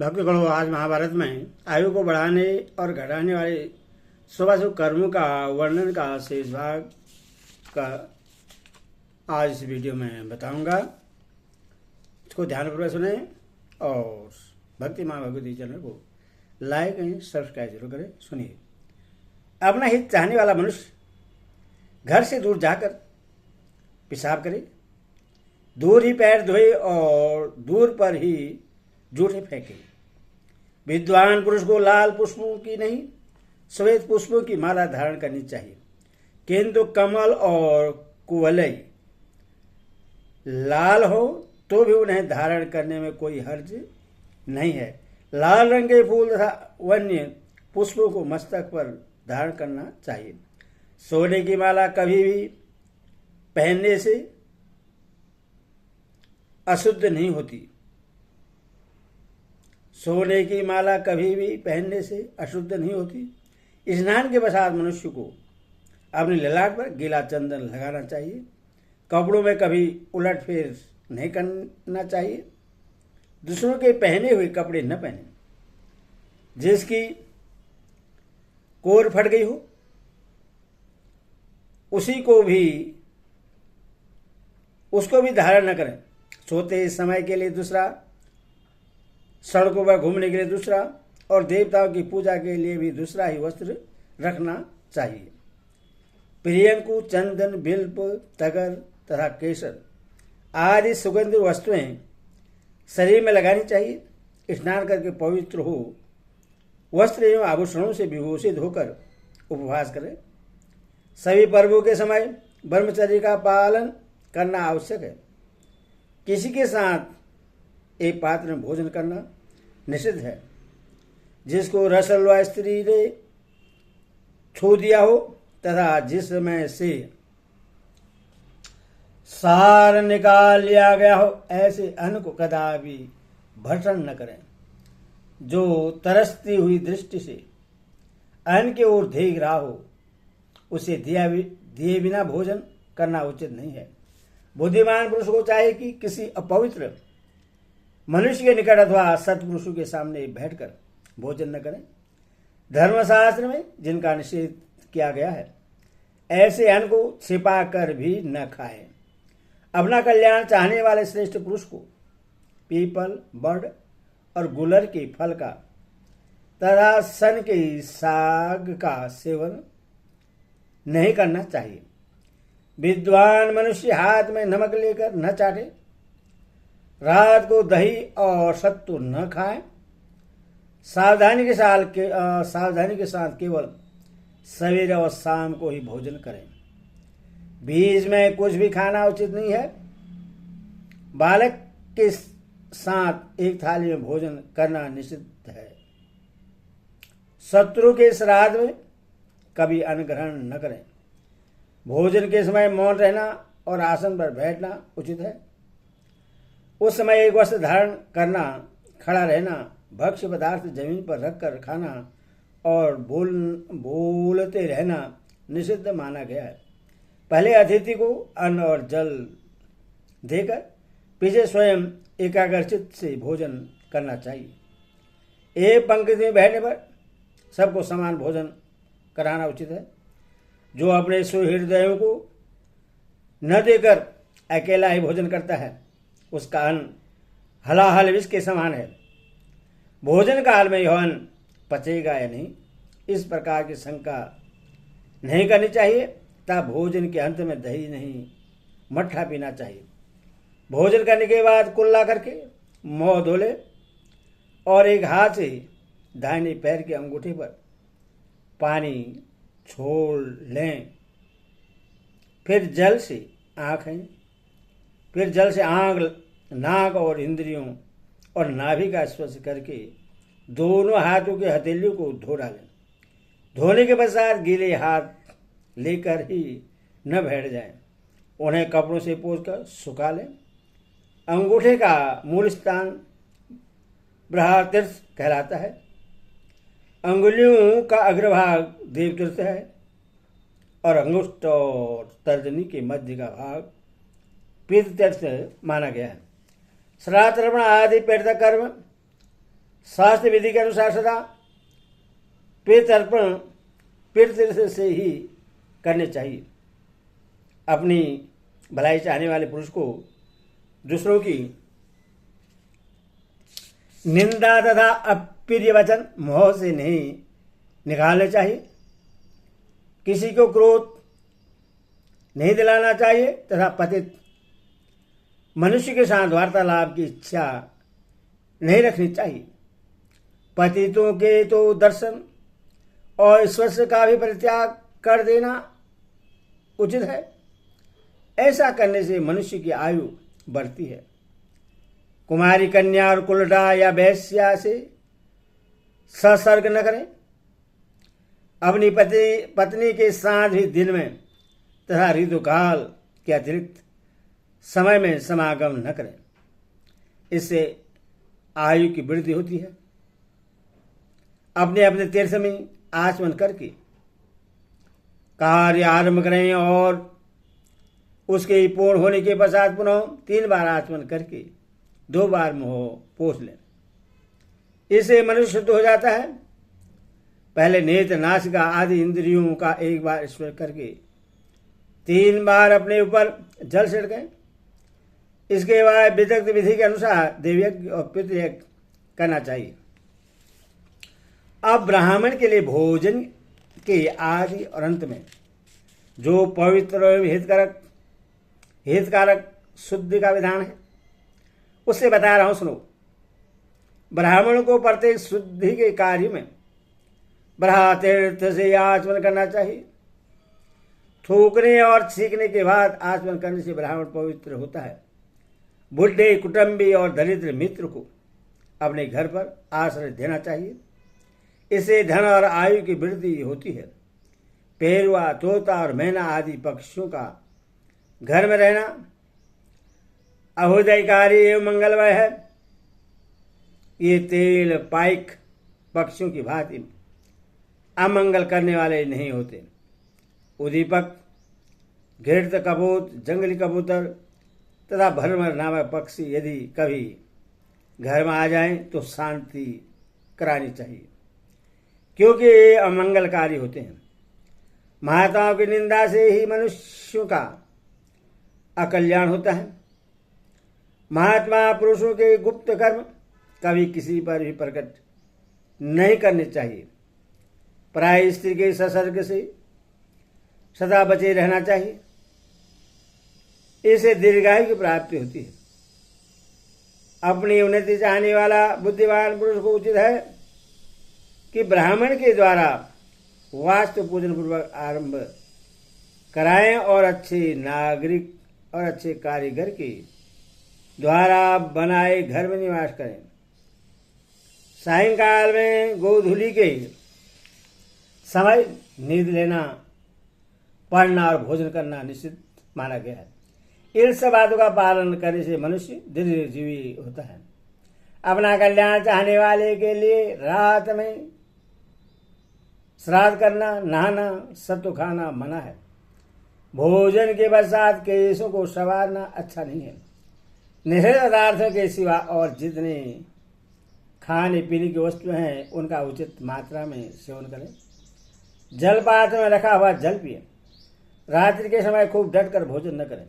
भक्तगणों, आज महाभारत में आयु को बढ़ाने और घटाने वाले शुभाशुभ कर्मों का वर्णन का शेष भाग का आज इस वीडियो में बताऊंगा। इसको ध्यानपूर्वक सुने और भक्ति माँ भगवती चैनल को लाइक एंड सब्सक्राइब जरूर करें। सुनिए। अपना हित चाहने वाला मनुष्य घर से दूर जाकर पेशाब करे, दूर ही पैर धोए और दूर पर ही जूठे फेंके। विद्वान पुरुष को लाल पुष्पों की नहीं, श्वेत पुष्पों की माला धारण करनी चाहिए, किंतु कमल और कुवलई लाल हो तो भी उन्हें धारण करने में कोई हर्ज नहीं है। लाल रंग के फूल तथा वन्य पुष्पों को मस्तक पर धारण करना चाहिए। सोने की माला कभी भी पहनने से अशुद्ध नहीं होती। सोने की माला कभी भी पहनने से अशुद्ध नहीं होती। स्नान के पश्चात मनुष्य को अपने ललाट पर गीला चंदन लगाना चाहिए। कपड़ों में कभी उलट फेर नहीं करना चाहिए। दूसरों के पहने हुए कपड़े न पहने। जिसकी कोर फट गई हो उसको भी धारण न करें। सोते समय के लिए दूसरा, सड़कों पर घूमने के लिए दूसरा और देवताओं की पूजा के लिए भी दूसरा ही वस्त्र रखना चाहिए। प्रियंकु, चंदन, बिल्व, तगर तथा केसर आदि सुगंधित वस्तुएं शरीर में लगानी चाहिए। स्नान करके पवित्र हो वस्त्र एवं आभूषणों से विभूषित होकर उपवास करें। सभी पर्वों के समय ब्रह्मचर्य का पालन करना आवश्यक है। किसी के साथ एक पात्र में भोजन करना निषिद्ध है। जिसको रसलवा स्त्री ने छू दिया हो तथा जिसमें से सार निकाल लिया गया हो, ऐसे अन्न को कदापि भक्षण न करें। जो तरसती हुई दृष्टि से अन्न की ओर देख रहा हो उसे दिए बिना भोजन करना उचित नहीं है। बुद्धिमान पुरुष को चाहिए कि किसी अपवित्र मनुष्य के निकट अथवा सत्पुरुषों के सामने बैठकर भोजन न करें। धर्मशास्त्र में जिनका निषेध किया गया है ऐसे अन्न को छिपा कर भी न खाएं। अपना कल्याण चाहने वाले श्रेष्ठ पुरुष को पीपल, बड़ और गुलर के फल का तथा सन के साग का सेवन नहीं करना चाहिए। विद्वान मनुष्य हाथ में नमक लेकर न चाटे। रात को दही और सत्तू न खाएं। सावधानी के साथ केवल सवेरे और शाम को ही भोजन करें। बीच में कुछ भी खाना उचित नहीं है। बालक के साथ एक थाली में भोजन करना निषिद्ध है। शत्रु के श्राद्ध में कभी अन्न ग्रहण न करें। भोजन के समय मौन रहना और आसन पर बैठना उचित है। उस समय एक वस्त्र धारण करना, खड़ा रहना, भक्ष्य पदार्थ जमीन पर रखकर खाना और बोलते रहना निषिद्ध माना गया है। पहले अतिथि को अन्न और जल देकर पीछे स्वयं एकाग्रचित्त से भोजन करना चाहिए। एक पंक्ति में बैठने पर सबको समान भोजन कराना उचित है। जो अपने सुहृदयों को न देकर अकेला ही भोजन करता है उसका अन्न हलाहल विष के समान है। भोजन काल में यह अन्न पचेगा या नहीं, इस प्रकार की शंका नहीं करनी चाहिए। तब भोजन के अंत में दही नहीं, मट्ठा पीना चाहिए। भोजन करने के बाद कुल्ला करके मुंह धो ले और एक हाथ से दाहिने पैर के अंगूठे पर पानी छोड़ लें। फिर जल से आंख, नाक और इंद्रियों और नाभि का स्पर्श करके दोनों हाथों के हथेलियों को धो डालें। धोने के पश्चात गीले हाथ लेकर ही न बैठ जाएं। उन्हें कपड़ों से पोंछकर सुखा लें। अंगूठे का मूल स्थान बृहतीर्थ कहलाता है। अंगुलियों का अग्रभाग देवतीर्थ है और अंगुष्ठ और तर्जनी के मध्य का भाग पितृतीर्थ माना गया है। श्राद्ध, तर्पण आदि पेट कर्म शास्त्र विधि के अनुसार सदा पितर्पण पितृ से ही करने चाहिए। अपनी भलाई चाहने वाले पुरुष को दूसरों की निंदा तथा अप्रिय वचन मोह से नहीं निकालने चाहिए। किसी को क्रोध नहीं दिलाना चाहिए तथा पतित मनुष्य के साथ वार्तालाप की इच्छा नहीं रखनी चाहिए। पतितों के तो दर्शन और स्पर्श का भी परित्याग कर देना उचित है। ऐसा करने से मनुष्य की आयु बढ़ती है। कुमारी कन्या और कुलटा या वैश्या से संसर्ग न करें। अपनी पत्नी के साथ भी दिन में तथा ऋतुकाल के अतिरिक्त समय में समागम न करें। इससे आयु की वृद्धि होती है। अपने अपने तीर्थ में आचमन करके कार्य आरंभ करें और उसके पूर्ण होने के पश्चात पुनः 3 बार आचमन करके 2 बार मुंह पोंछ लें। इससे मनुष्य शुद्ध हो जाता है। पहले नेत्र नासिका आदि इंद्रियों का 1 बार स्पर्श करके 3 बार अपने ऊपर जल छिड़कें। इसके बाद विदग्ध विधि के अनुसार देवयज्ञ और पितृयज्ञ करना चाहिए। अब ब्राह्मण के लिए भोजन के आदि और अंत में जो पवित्र एवं हितकारक शुद्धि का विधान है उससे बता रहा हूं, सुनो। ब्राह्मण को प्रत्येक शुद्धि के कार्य में ब्रह्मा तीर्थ से आचमन करना चाहिए। थूकने और छींकने के बाद आचमन करने से ब्राह्मण पवित्र होता है। बुढ़े कुटुंबी और दरिद्र मित्र को अपने घर पर आश्रय देना चाहिए। इससे धन और आयु की वृद्धि होती है। पेरुआ, तोता और मैना आदि पक्षियों का घर में रहना अभुदयकारी एवं मंगलमय है। ये तेल पाइक पक्षियों की भांति अमंगल करने वाले नहीं होते। उदीपक, घृत कबूत, जंगली कबूतर तथा भ्रमर नामक पक्षी यदि कभी घर में आ जाएं तो शांति करानी चाहिए, क्योंकि ये अमंगलकारी होते हैं। महात्माओं की निंदा से ही मनुष्यों का अकल्याण होता है। महात्मा पुरुषों के गुप्त कर्म कभी किसी पर भी प्रकट नहीं करने चाहिए। प्राय स्त्री के संसर्ग से सदा बचे रहना चाहिए। इससे दीर्घायु की प्राप्ति होती है। अपनी उन्नति चाहने वाला बुद्धिमान पुरुष को उचित है कि ब्राह्मण के द्वारा वास्तु पूजन पूर्वक आरंभ कराएं और अच्छे नागरिक और अच्छे कारीगर के द्वारा बनाए घर में निवास करें। सायंकाल में गोधूली के समय नींद लेना, पढ़ना और भोजन करना निश्चित माना गया है। इन सब बातों का पालन करने से मनुष्य दीर्घजीवी होता है। अपना कल्याण चाहने वाले के लिए रात में श्राद्ध करना, नहाना, सत्तू खाना मना है। भोजन के पश्चात केशों को संवारना अच्छा नहीं है। निषेध पदार्थों के सिवा और जितने खाने पीने की वस्तुएं हैं उनका उचित मात्रा में सेवन करें। जलपात्र में रखा हुआ जल पिए। रात्रि के समय खूब डटकर भोजन न करें।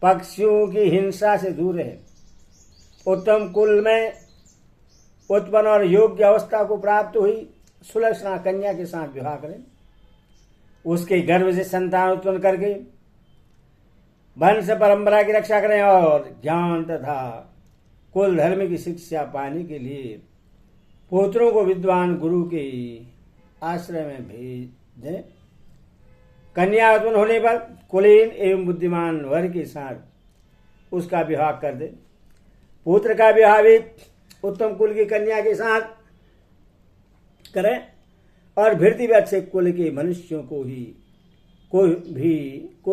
पक्षियों की हिंसा से दूर रहे। उत्तम कुल में उत्पन्न और योग्य अवस्था को प्राप्त हुई सुलक्षणा कन्या के साथ विवाह करें। उसके गर्भ से संतान उत्पन्न करके वंश परंपरा की रक्षा करें और ज्ञान तथा कुल धर्म की शिक्षा पाने के लिए पुत्रों को विद्वान गुरु के आश्रय में भेज दें। कन्या उत्पन्न होने पर कुलीन एवं बुद्धिमान वर के साथ उसका विवाह कर दे। पुत्र का विवाह भी उत्तम कुल की कन्या के साथ करें और भृति भी अच्छे कुल के मनुष्यों को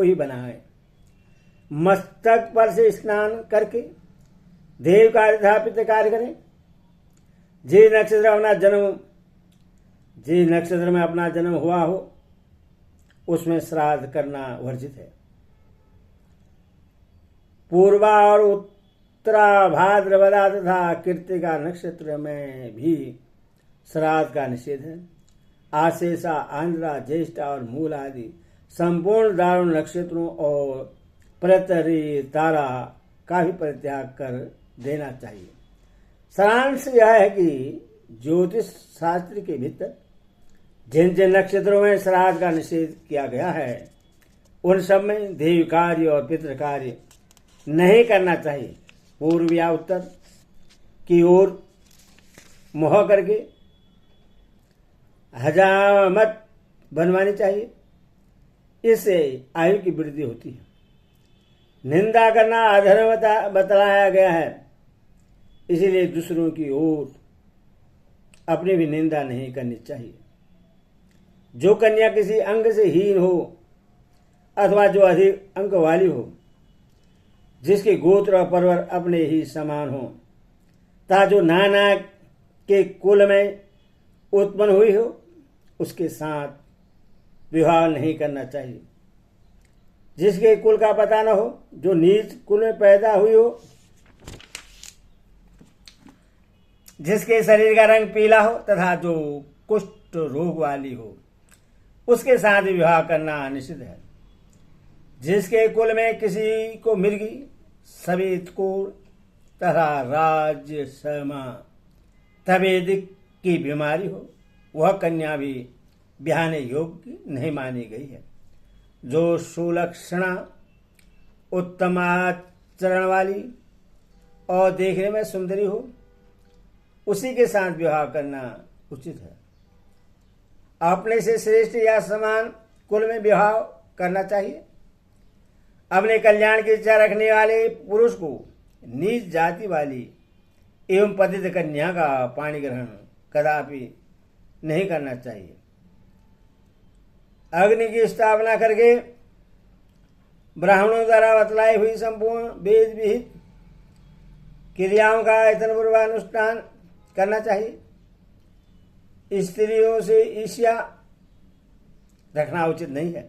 ही बनाए। मस्तक पर से स्नान करके देव कार्य तथा पितृ कार्य करें। जे नक्षत्र में अपना जन्म हुआ हो उसमें श्राद्ध करना वर्जित है। पूर्वा और उत्तरा भाद्रपदा तथा कृत्तिका नक्षत्र में भी श्राद्ध का निषेध है। आशेषा, आंध्रा, ज्येष्ठा और मूल आदि संपूर्ण दारुण नक्षत्रों और प्रतरी तारा का भी परित्याग कर देना चाहिए। सारांश यह है कि ज्योतिष शास्त्र के भीतर जिन जिन नक्षत्रों में श्राद्ध का निषेध किया गया है उन सब में देव कार्य और पितृ कार्य नहीं करना चाहिए। पूर्व या उत्तर की ओर मुँह करके हजामत बनवानी चाहिए। इससे आयु की वृद्धि होती है। निंदा करना अधर्म बतलाया गया है, इसीलिए दूसरों की ओर अपनी भी निंदा नहीं करनी चाहिए। जो कन्या किसी अंग से हीन हो अथवा जो अधिक अंक वाली हो, जिसके गोत्र और परवर अपने ही समान हो, तथा जो नाना के कुल में उत्पन्न हुई हो, उसके साथ विवाह नहीं करना चाहिए। जिसके कुल का पता न हो, जो नीच कुल में पैदा हुई हो, जिसके शरीर का रंग पीला हो तथा जो कुष्ठ रोग वाली हो, उसके साथ विवाह करना निषिद्ध है। जिसके कुल में किसी को मिर्गी, सफेद कोढ़ तथा राज्य समा तपेदिक की बीमारी हो, वह कन्या भी ब्याहने योग्य नहीं मानी गई है। जो सुलक्षणा, उत्तम आचरण वाली और देखने में सुंदरी हो, उसी के साथ विवाह करना उचित है। अपने से श्रेष्ठ या समान कुल में विवाह करना चाहिए। अपने कल्याण की इच्छा रखने वाले पुरुष को नीच जाति वाली एवं पतित कन्या का पाणी ग्रहण कदापि नहीं करना चाहिए। अग्नि की स्थापना करके ब्राह्मणों द्वारा बतलाई हुई संपूर्ण वेद विहित क्रियाओं का यत्नपूर्वक करना चाहिए। स्त्रियों से ईर्ष्या रखना उचित नहीं है।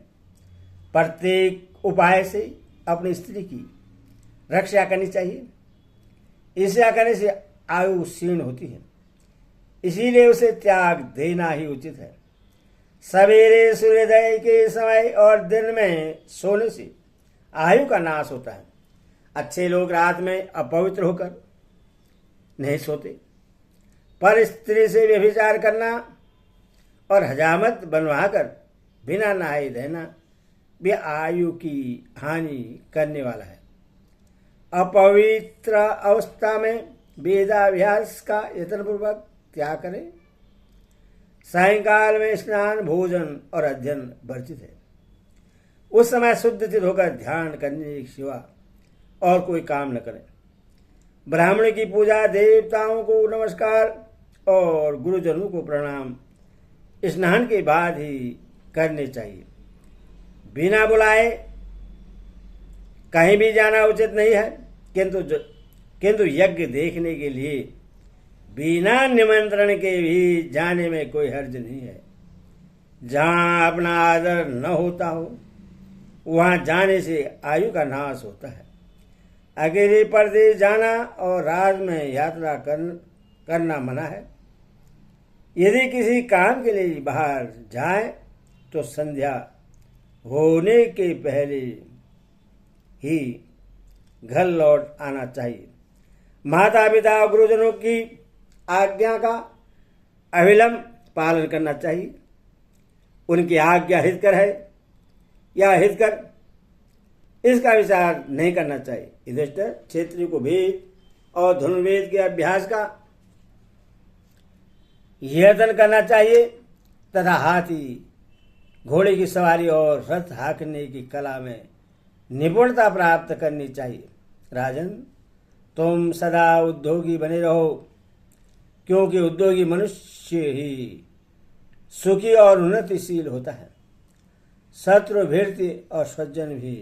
प्रत्येक उपाय से अपनी स्त्री की रक्षा करनी चाहिए। ईर्ष्या करने से आयु क्षीण होती है, इसीलिए उसे त्याग देना ही उचित है। सवेरे सूर्योदय के समय और दिन में सोने से आयु का नाश होता है। अच्छे लोग रात में अपवित्र होकर नहीं सोते, पर स्त्री से व्यभिचार करना और हजामत बनवाकर बिना नहाए रहना भी आयु की हानि करने वाला है। अपवित्र अवस्था में वेदाभ्यास का यत्नपूर्वक त्याग करें। सायंकाल में स्नान, भोजन और अध्ययन वर्जित है। उस समय शुद्ध चित होकर ध्यान करने के सिवा और कोई काम न करें। ब्राह्मण की पूजा, देवताओं को नमस्कार और गुरुजनों को प्रणाम स्नान के बाद ही करने चाहिए। बिना बुलाए कहीं भी जाना उचित नहीं है, किंतु यज्ञ देखने के लिए बिना निमंत्रण के भी जाने में कोई हर्ज नहीं है। जहां अपना आदर न होता हो वहां जाने से आयु का नाश होता है। अकेले परदेश जाना और राज में यात्रा करना मना है। यदि किसी काम के लिए बाहर जाए तो संध्या होने के पहले ही घर लौट आना चाहिए। माता पिता और गुरुजनों की आज्ञा का अविलंब पालन करना चाहिए। उनकी आज्ञा हितकर है या हितकर, इसका विचार नहीं करना चाहिए। युधिष्ठिर, क्षेत्रीय को वेद और धनुर्वेद के अभ्यास का यत्न करना चाहिए तथा हाथी, घोड़े की सवारी और रथ हाँकने की कला में निपुणता प्राप्त करनी चाहिए। राजन, तुम सदा उद्योगी बने रहो, क्योंकि उद्योगी मनुष्य ही सुखी और उन्नतिशील होता है। शत्रु, भीर्ति और सज्जन भी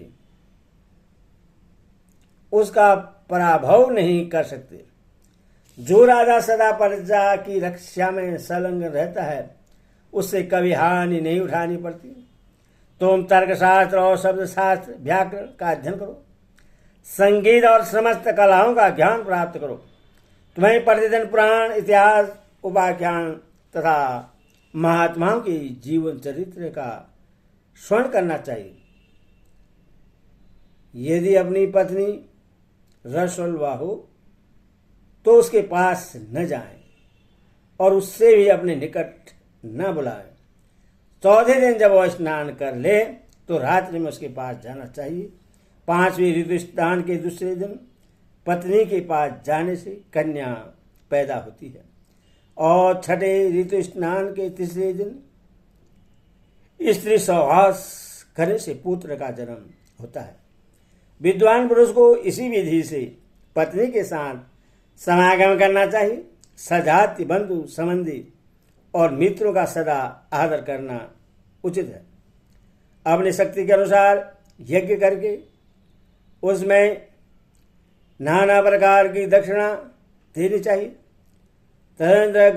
उसका पराभव नहीं कर सकते। जो राजा सदा प्रजा की रक्षा में संलग्न रहता है, उससे कभी हानि नहीं उठानी पड़ती। तुम तर्कशास्त्र और शब्दशास्त्र, व्याकरण का अध्ययन करो संगीत और समस्त कलाओं का ज्ञान प्राप्त करो। तुम्हें प्रतिदिन पुराण, इतिहास, उपाख्यान तथा महात्माओं के जीवन चरित्र का श्रवण करना चाहिए। यदि अपनी पत्नी रसोल्वा हो तो उसके पास न जाएं और उससे भी अपने निकट न बुलाएं। चौथे दिन जब वह स्नान कर ले तो रात्रि में उसके पास जाना चाहिए। 5वें ऋतु स्नान के दूसरे दिन पत्नी के पास जाने से कन्या पैदा होती है और 6ठे ऋतु स्नान के तीसरे दिन स्त्री सहवास करने से पुत्र का जन्म होता है। विद्वान पुरुष को इसी विधि से पत्नी के साथ समागम करना चाहिए। सजाति, बंधु, संबंधी और मित्रों का सदा आदर करना उचित है। अपनी शक्ति के अनुसार यज्ञ करके उसमें नाना प्रकार की दक्षिणा देनी चाहिए। तदनंतर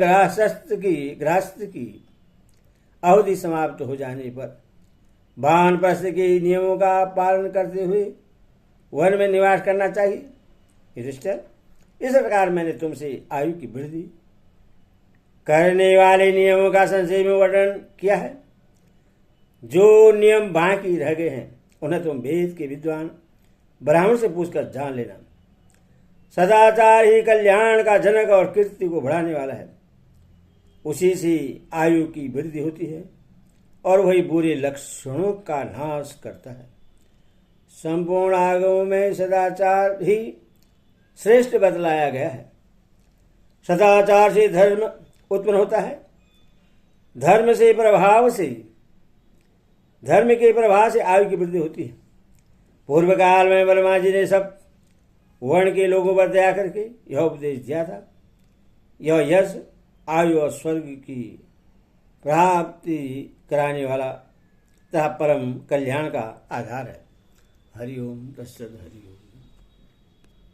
गृहस्थ की अवधि समाप्त हो जाने पर वानप्रस्थ के नियमों का पालन करते हुए वन में निवास करना चाहिए। युधिष्ठिर, इस प्रकार मैंने तुमसे आयु की वृद्धि करने वाले नियमों का संक्षेप में वर्णन किया है। जो नियम बाकी रह गए हैं उन्हें तुम वेद के विद्वान ब्राह्मण से पूछकर जान लेना। सदाचार ही कल्याण का जनक और कीर्ति को बढ़ाने वाला है। उसी से आयु की वृद्धि होती है और वही बुरे लक्षणों का नाश करता है। संपूर्ण आगमों में सदाचार ही श्रेष्ठ बतलाया गया है। सदाचार से धर्म उत्पन्न होता है। धर्म के प्रभाव से आयु की वृद्धि होती है। पूर्व काल में ब्रह्मा जी ने सब वर्ण के लोगों पर दया करके यह उपदेश दिया था। यह यश, आयु और स्वर्ग की प्राप्ति कराने वाला तथा परम कल्याण का आधार है। हरिओम तत्सत। हरिओम।